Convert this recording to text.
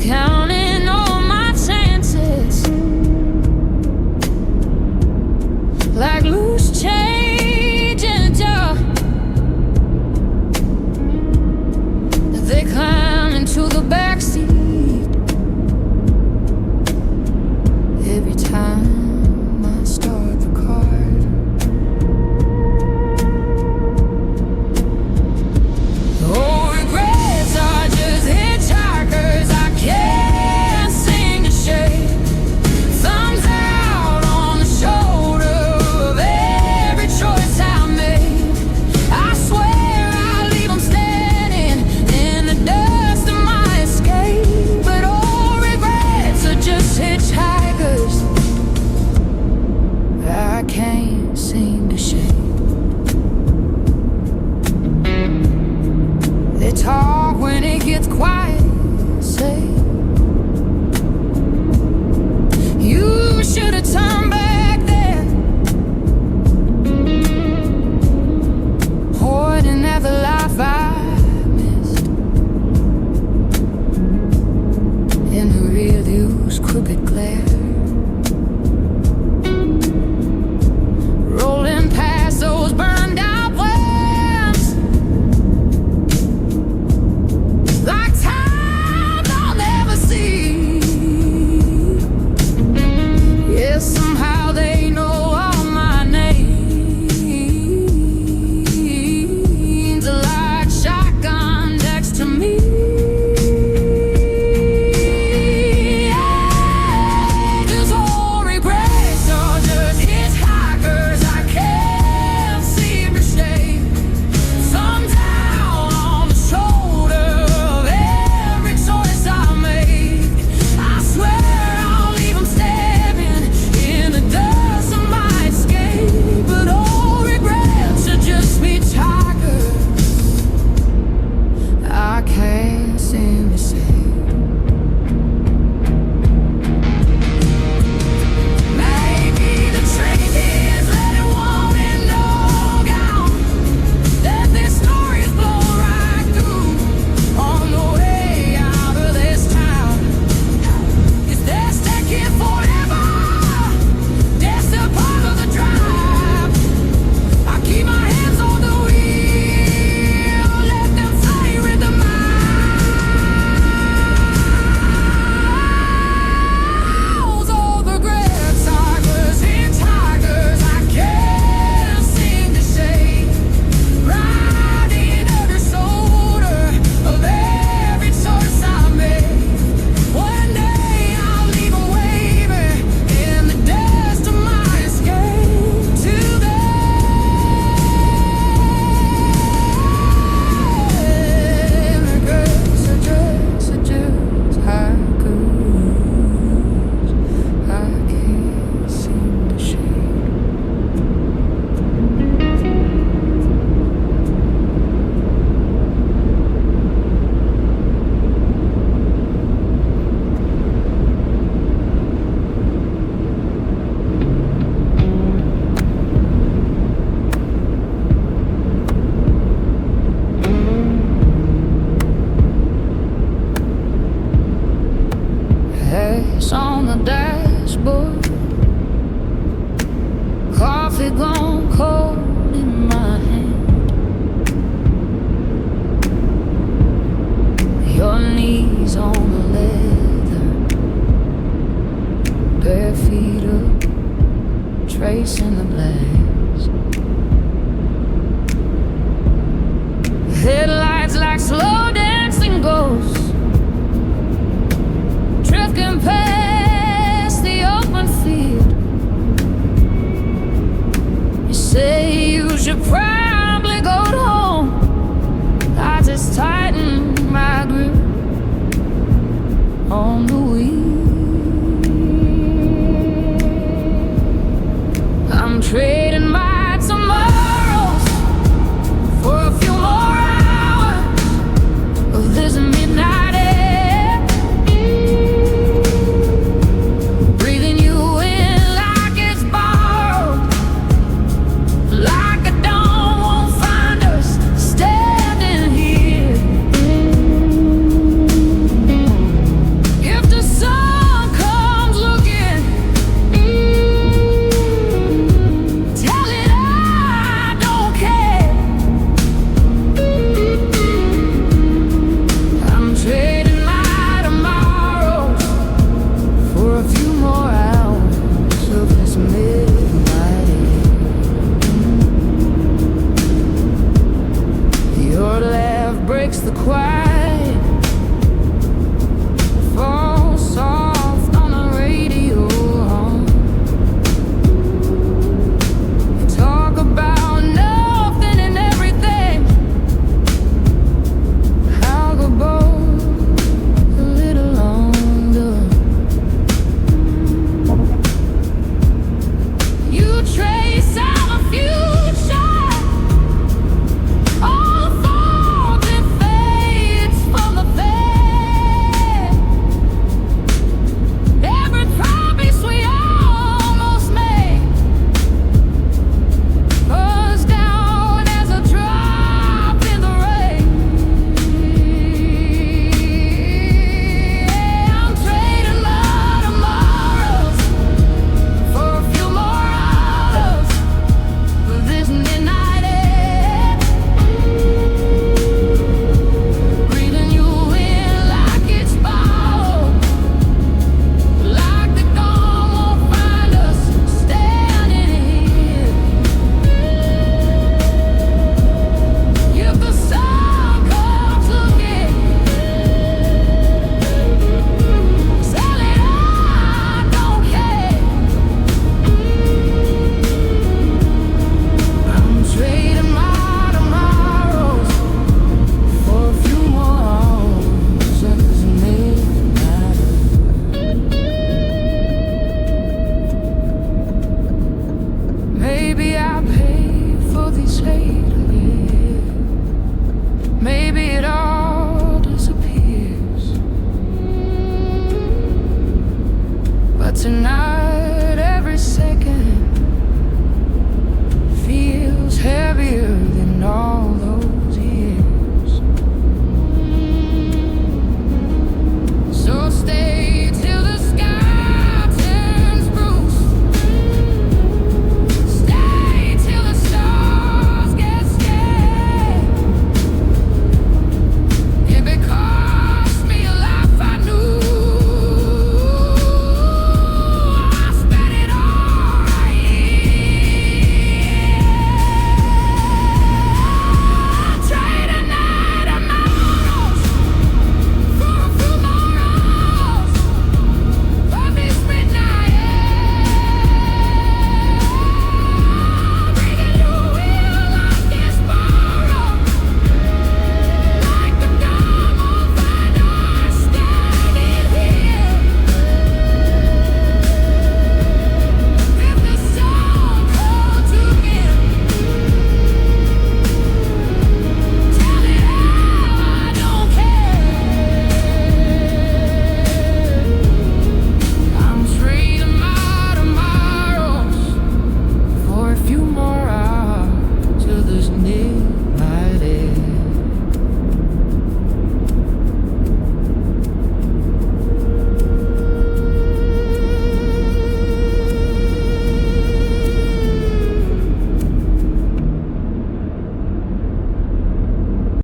counting all my chances like loose change in a jar. They climb into the backseat every time I start the car. Oh, regrets are just hitchhikers. I can't seem to shake. Thumbs out on the shoulder of every choice I made. I swear I'll leave them standing in the dust of my escape. But all regrets are just hitchhikers I can't seem to shake. They talk when it gets quiet, say you should have turned back then, pointing at the life I missed in the rear view's crooked glare. Rolling past those burned out plans like times I'll never see. Yeah, somehow they know all my names like shotgun next to me. Cause all regrets are just hitchhikers I can't seem to shake. Thumbs down on the shoulder of every choice I make. I swear I'll leave them standing in the dust of my escape. But all regrets are just hitchhikers I can't seem to shake. Maybe the truth is let it want and no down. That this story's blown right through on the way out of this town. Is this taking forever? That's the part of the drive. I keep my hands on the wheel, let them play with the miles. All regrets are just hitchhikers I can't seem to shake. Riding under shoulder of every choice I make. One day I'll leave them waving in the dust of my escape. Till then, regrets are just hitchhikers I can't seem to shake. Hands on the dashboard, coffee gone cold in my hand. Your knees on the leather, bare feet up, tracing the blast. Headlights like slow